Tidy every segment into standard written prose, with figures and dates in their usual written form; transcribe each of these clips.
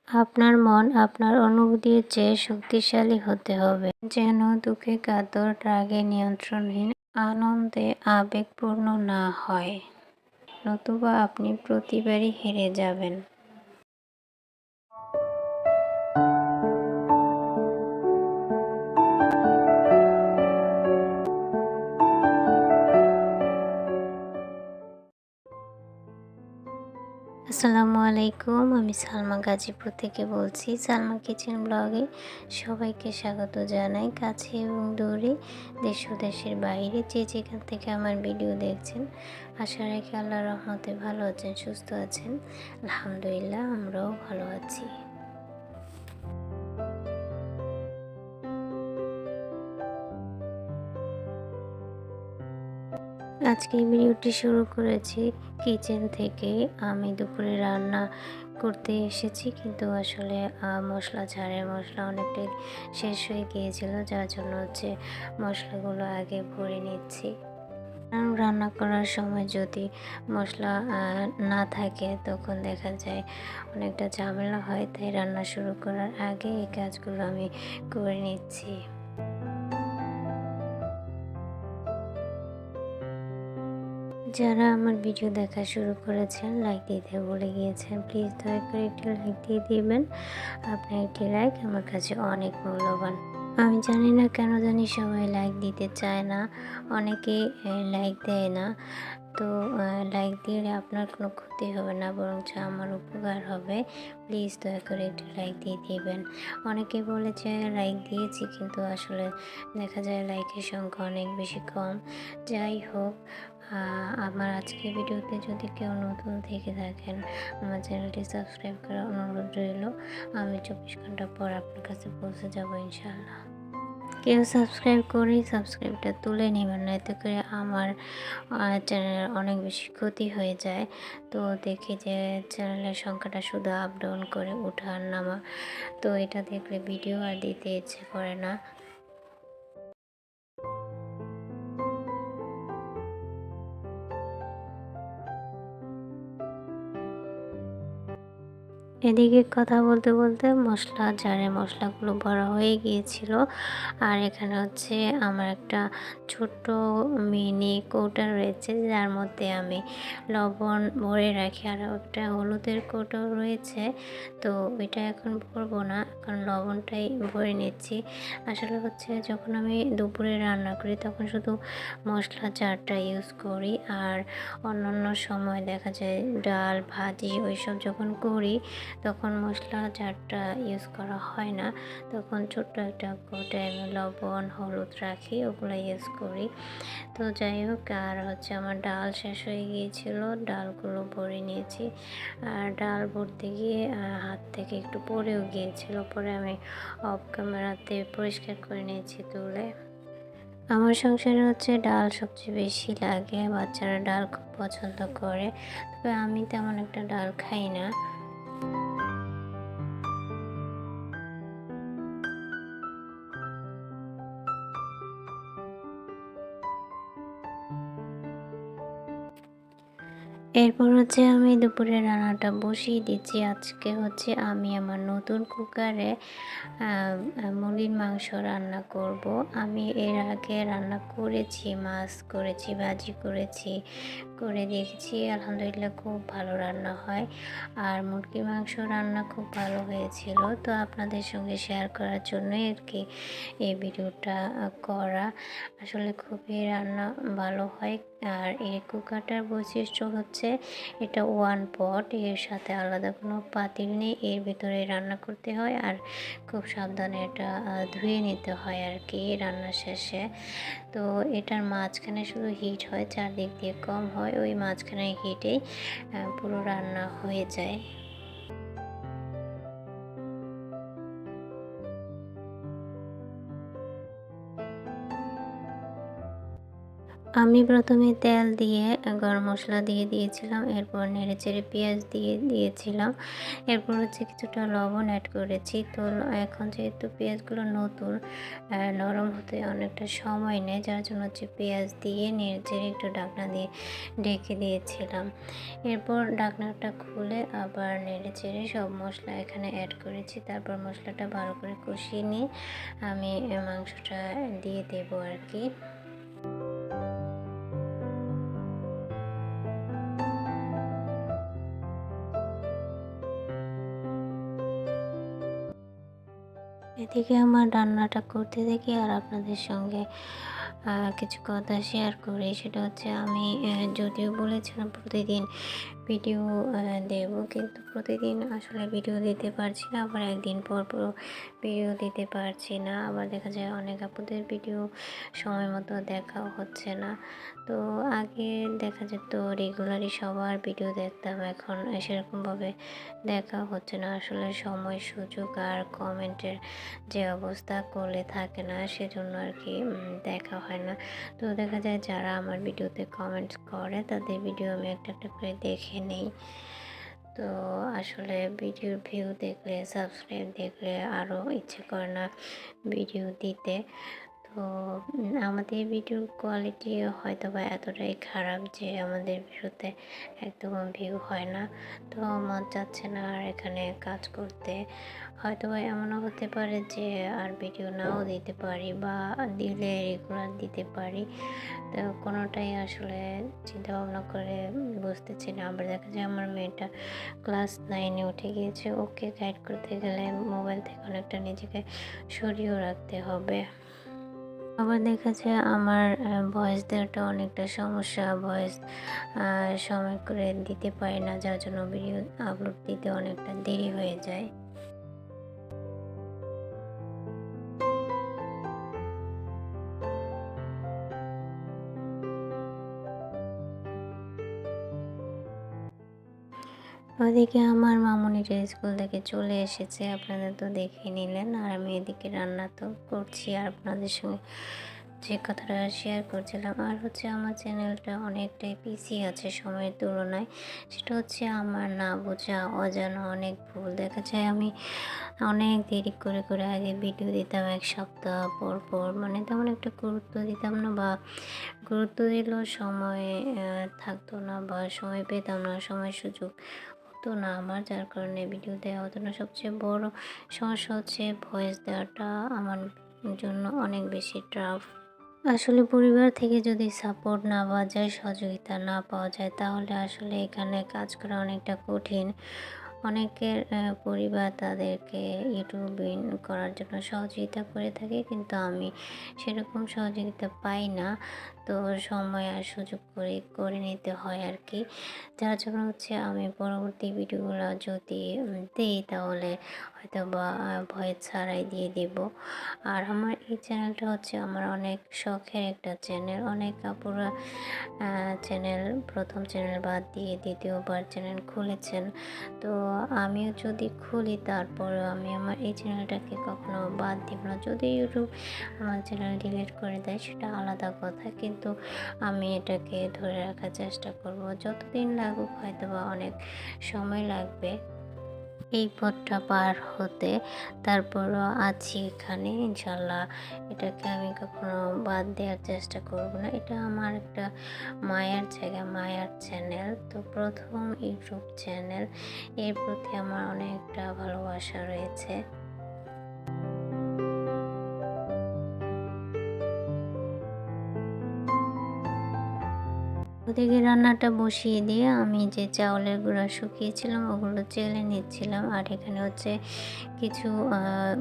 আপনার মন আপনার অনুভূতির চেয়ে শক্তিশালী হতে হবে, যেন দুঃখে কাতর, রাগে নিয়ন্ত্রণহীন, আনন্দে আবেগপূর্ণ না হয়, নতুবা আপনি প্রতিবারই হেরে যাবেন। আসসালামু আলাইকুম, আমি সালমা গাজীপুর থেকে বলছি। সালমা কিচেন ব্লগে সবাইকে স্বাগত জানাই। কাছে এবং দূরে, দেশ ও দেশের বাইরে যে যেখান থেকে আমার ভিডিও দেখছেন, আশা রাখি আল্লাহর রহমতে ভালো আছেন, সুস্থ আছেন। আলহামদুলিল্লাহ, আমরাও ভালো আছি। আজকে ভিডিওটি শুরু করেছি কিচেন থেকে। আমি দুপুরে রান্না করতে এসেছি, কিন্তু আসলে ঝাড়ের মশলা অনেকটাই শেষ হয়ে গিয়েছিল, যার জন্য মশলাগুলো আগে ভরে নিচ্ছি। কারণ রান্না করার সময় যদি মশলা না থাকে, তখন দেখা যায় অনেকটা ঝামেলা হয়, তাই রান্না শুরু করার আগে এই কাজগুলো আমি করে নিচ্ছি। যারা আমার ভিডিও দেখা শুরু করেছেন, লাইক দিতে ভুলে গিয়েছেন, প্লিজ দয়া করে একটি লাইক দিয়ে দিবেন। আপনার একটি লাইক আমার কাছে অনেক মূল্যবান। আমি জানি না কেন জানি সবাই লাইক দিতে চায় না, অনেকে লাইক দেয় না। তো লাইক দিলে আপনার কোনো ক্ষতি হবে না, বরঞ্চ আমার উপকার হবে। প্লিজ দয়া করে একটু লাইক দিয়ে দিবেন। অনেকে বলে যে লাইক দিয়েছি, কিন্তু আসলে দেখা যায় লাইকের সংখ্যা অনেক বেশি কম। যাই হোক, আমার আজকের ভিডিওতে যদি কেউ নতুন থেকে থাকেন, আমার চ্যানেলটি সাবস্ক্রাইব করার অনুরোধ রইল। আমি 24 ঘন্টা পর আপনার কাছে পৌঁছে যাব ইনশাআল্লাহ। কেউ সাবস্ক্রাইব করেই সাবস্ক্রাইবটা তুলে নেবেন না, এতে করে আমার চ্যানেলের অনেক বেশি ক্ষতি হয়ে যায়। তো দেখি যে চ্যানেলের সংখ্যাটা শুধু আপ ডাউন করে ওঠার নামা, তো এটা দেখলে ভিডিও আর দিতে ইচ্ছে করে না। এদিকে কথা বলতে বলতে জারের মশলাগুলো ভরা হয়ে গিয়েছিল। আর এখানে আমার একটা ছোট্ট মিনি কৌটা রয়েছে, যার মধ্যে আমি লবণ ভরে রাখি, আর একটা হলুদের কৌটো রয়েছে। তো ওইটা এখন ভরবো না, কারণ লবণটাই ভরে নিচ্ছি। আসলে যখন আমি দুপুরে রান্না করি, তখন শুধু মশলা জারটা ইউজ করি, আর অন্যান্য সময় দেখা যায় ডাল ভাজি ওইসব যখন করি, তখন মশলা জারটা ইউজ করা হয় না। তখন ছোট্ট একটা কৌটায় আমি লবণ হলুদ রাখি, ওগুলো ইউজ করি। তো যাই হোক, আর আমার ডাল শেষ হয়ে গিয়েছিল, ডালগুলো ভরে নিয়েছি। আর ডাল ভরতে গিয়ে হাত থেকে একটু পড়েও গিয়েছিল, পরে আমি অফ ক্যামেরাতে পরিষ্কার করে নিয়েছি তুলে। আমার সংসারে ডাল সবচেয়ে বেশি লাগে, বাচ্চারা ডাল খুব পছন্দ করে, তবে আমি তেমন একটা ডাল খাই না। এরপর আমি দুপুরে রান্নাটা বসিয়ে দিচ্ছি। আজকে আমি আমার নতুন কুকারে মুরগির মাংস রান্না করব। আমি এর আগে রান্না করেছি, মাছ করেছি, ভাজি করেছি, করে দেখছি আলহামদুলিল্লাহ খুব ভালো রান্না হয়। আর মুরগির মাংস রান্না খুব ভালো হয়েছিল, তো আপনাদের সঙ্গে শেয়ার করার জন্যই আর কি এই ভিডিওটা করা। আসলে খুবই রান্না ভালো হয়। আর এই কুকারটার বৈশিষ্ট্য এটা ওয়ান পট, এর সাথে আলাদা কোনো পাতিল নেই, এর ভিতরে রান্না করতে হয়, আর খুব সাবধানে এটা ধুয়ে নিতে হয় আর কি রান্না শেষে। তো এটার মাঝখানে শুধু হিট হয়, চারদিক দিয়ে কম হয়, ওই মাঝখানে হিটেই পুরো রান্না হয়ে যায়। আমি প্রথমে তেল দিয়ে গরম মশলা দিয়ে দিয়েছিলাম, এরপর নেড়েচেড়ে পেঁয়াজ দিয়ে দিয়েছিলাম, এরপর হচ্ছে কিছুটা লবণ অ্যাড করেছি। তো এখন যেহেতু পেঁয়াজগুলো নতুন, নরম হতে অনেকটা সময় নেয়, যার জন্য হচ্ছে পেঁয়াজ দিয়ে নেড়েচেড়ে একটু ঢাকনা দিয়ে ঢেকে দিয়েছিলাম। এরপর ঢাকনাটা খুলে আবার নেড়েচেড়ে সব মশলা এখানে অ্যাড করেছি। তারপর মশলাটা ভালো করে কষিয়ে নিয়ে আমি মাংসটা দিয়ে দেবো আর কি। এদিকে আমার রান্নাটা করতে থাকি আর আপনাদের সঙ্গে কিছু কথা শেয়ার করি। সেটা হচ্ছে আমি যদিও বলেছিলাম প্রতিদিন ভিডিও দেব, কিন্তু প্রতিদিন আসলে ভিডিও দিতে পারছি না, আবার একদিন পর পর ভিডিও দিতে পারছি না। আবার দেখা যায় অনেক আপুদের ভিডিও সময় মতো দেখাও হচ্ছে না। তো আগে দেখা যেত রেগুলারই সবার ভিডিও দেখতাম, এখন সেরকমভাবে দেখা হচ্ছে না। আসলে সময়, সুযোগ আর কমেন্টের যে অবস্থা করলে থাকে না, সেজন্য আর কি দেখা হয় না। তো দেখা যায় যারা আমার ভিডিওতে কমেন্টস করে তাদের ভিডিও আমি একটা একটা করে দেখে নেই। তো আসলে ভিডিওর ভিউ দেখলে, সাবস্ক্রাইব দেখলে আরও ইচ্ছে করে না ভিডিও দিতে। তো আমাদের ভিডিওর কোয়ালিটি হয়তো বা এতটাই খারাপ যে আমাদের ভিডিওতে একদম ভিউ হয় না। তো মন চাচ্ছে না আর এখানে কাজ করতে। হয়তো বা এমনও হতে পারে যে আর ভিডিও নাও দিতে পারি, বা দিলে রেগুলার দিতে পারি। তো কোনোটাই আসলে চিন্তা ভাবনা করে বুঝতেছি না। আবার দেখা যায় আমার মেয়েটা ক্লাস 9-এ উঠে গিয়েছে, ওকে গাইড করতে গেলে মোবাইল থেকে অনেকটা নিজেকে সরিয়েও রাখতে হবে। আবার দেখা যায় আমার ভয়েস দেওয়াটা অনেকটা সমস্যা। ভয়েস সময় করে দিতে পারি না, যার জন্য ভিডিও আপলোড দিতে অনেকটা দেরি হয়ে যায়। ওদিকে আমার মামুনিটা স্কুল থেকে চলে এসেছে, আপনাদের তো দেখে নিলেন। আর আমি এদিকে রান্না তো করছি আর আপনাদের সঙ্গে যে কথাটা শেয়ার করছিলাম। আর হচ্ছে আমার চ্যানেলটা অনেকটাই পিছিয়ে আছে সময়ের তুলনায়। সেটা হচ্ছে আমার না বোঝা, অজানা অনেক ভুল। দেখা যায় আমি অনেক দেরি করে করে আগে ভিডিও দিতাম, 1 সপ্তাহ পর পর, মানে তেমন একটা গুরুত্ব দিতাম না, বা গুরুত্ব দিলেও সময় থাকতো না, বা সময় পেতাম না, সময় সুযোগ হতো না আমার, যার কারণে ভিডিও দেওয়া হতো না। সবচেয়ে বড় সমস্যা হচ্ছে ভয়েস দেওয়াটা আমার জন্য অনেক বেশি টাফ। আসলে পরিবার থেকে যদি সাপোর্ট না পাওয়া যায়, সহযোগিতা না পাওয়া যায়, তাহলে আসলে এখানে কাজ করা অনেকটা কঠিন। অনেকের পরিবার তাদেরকে ইউটিউবিং করার জন্য সহযোগিতা করে থাকে, কিন্তু আমি সেরকম সহযোগিতা পাই না। তো সময় আর সুযোগ করে নিতে হয় আর কি। যার জন্য হচ্ছে আমি পরবর্তী ভিডিওগুলো যদি দিই, তাহলে হয়তো বা ভয় ছাড়াই দিয়ে দেব। আর আমার এই চ্যানেলটা হচ্ছে আমার অনেক শখের একটা চ্যানেল। অনেক আপুরা চ্যানেল, প্রথম চ্যানেল বাদ দিয়ে দ্বিতীয়বার চ্যানেল খুলেছেন। তো আমিও যদি খুলি, তারপরেও আমি আমার এই চ্যানেলটাকে কখনো বাদ দিব না। যদি ইউটিউব আমার চ্যানেল ডিলিট করে দেয়, সেটা আলাদা কথা, কিন্তু আমি এটাকে ধরে রাখার চেষ্টা করব। যতদিন লাগুক, হয়তো বা অনেক সময় লাগবে এই পথটা পার হতে, তারপরও আছি এখানে ইনশাল্লাহ। এটাকে আমি কখনো বাদ দেওয়ার চেষ্টা করব না। এটা আমার একটা মায়ার জায়গা, মায়ার চ্যানেল। তো প্রথম ইউটিউব চ্যানেল, এর প্রতি আমার অনেকটা ভালোবাসা রয়েছে। ওদিকে রান্নাটা বসিয়ে দিয়ে আমি যে চাউলের গুঁড়া শুকিয়েছিলাম ওগুলো চেলে নিচ্ছিলাম। আর এখানে হচ্ছে কিছু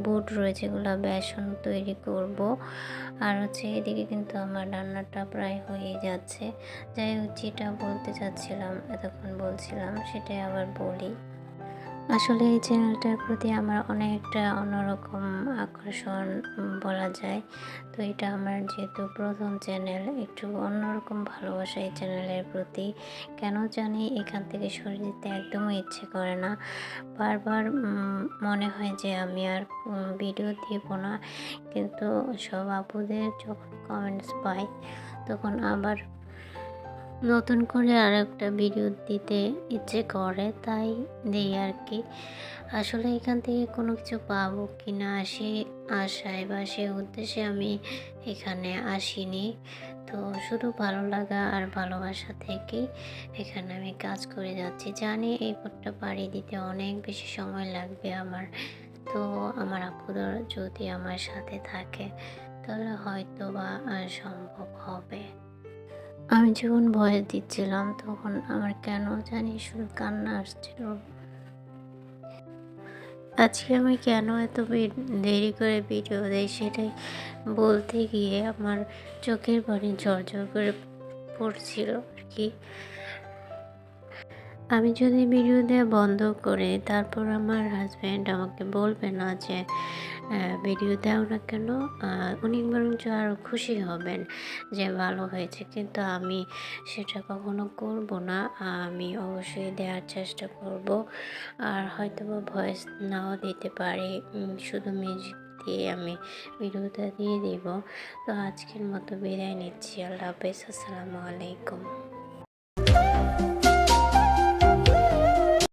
বুট রয়েছে, এগুলো বেসন তৈরি করব। আর হচ্ছে এদিকে কিন্তু আমার রান্নাটা প্রায় হয়ে যাচ্ছে। যাই হোক, যেটা বলতে চাচ্ছিলাম, এতক্ষণ বলছিলাম, সেটাই আবার বলি। আসলে এই চ্যানেলটার প্রতি আমার অনেকটা অন্যরকম আকর্ষণ বলা যায়। তো এটা আমার যেহেতু ১ম চ্যানেল, একটু অন্যরকম ভালোবাসা এই চ্যানেলের প্রতি। কেন জানি এখান থেকে সরে যেতে একদমই ইচ্ছে করে না। বারবার মনে হয় যে আমি আর ভিডিও দিব না। কিন্তু সব আপুদের যখন কমেন্টস পাই, তখন আবার নতুন করে আরেকটা ভিডিও দিতে ইচ্ছে করে, তাই দেই আর কি। আসলে এখান থেকে কোনো কিছু পাবো কি না সে আশায় বা সে উদ্দেশ্যে আমি এখানে আসিনি। তো শুধু ভালো লাগা আর ভালোবাসা থেকেই এখানে আমি কাজ করে যাচ্ছি। জানি এই পথটা পাড়ি দিতে অনেক বেশি সময় লাগবে আমার। তো আমার আপুরা যদি আমার সাথে থাকে তাহলে হয়তো বা সম্ভব হবে। আমি যখন ভয়েস দিচ্ছিলাম তখন আমার কেন জানি শুধু কান্না আসছিল। আজকে আমি কেন এত দেরি করে ভিডিও দেই সেটাই বলতে গিয়ে আমার চোখের পানি ঝরঝর করে পড়ছিল আর কি। আমি যদি ভিডিও দেওয়া বন্ধ করে তারপর আমার হাজব্যান্ড আমাকে বলবে না যে ভিডিও দাও না কেন, উনি বরঞ্চ আরও খুশি হবেন যে ভালো হয়েছে। কিন্তু আমি সেটা কখনো করব না। আমি অবশ্যই দেওয়ার চেষ্টা করব। আর হয়তো বা ভয়েস নাও দিতে পারি, শুধু মিউজিক দিয়ে আমি ভিডিওটা দিয়ে দেব। তো আজকের মতো বিদায় নিচ্ছি। আল্লাহ হাফেজ। আসসালামু আলাইকুম।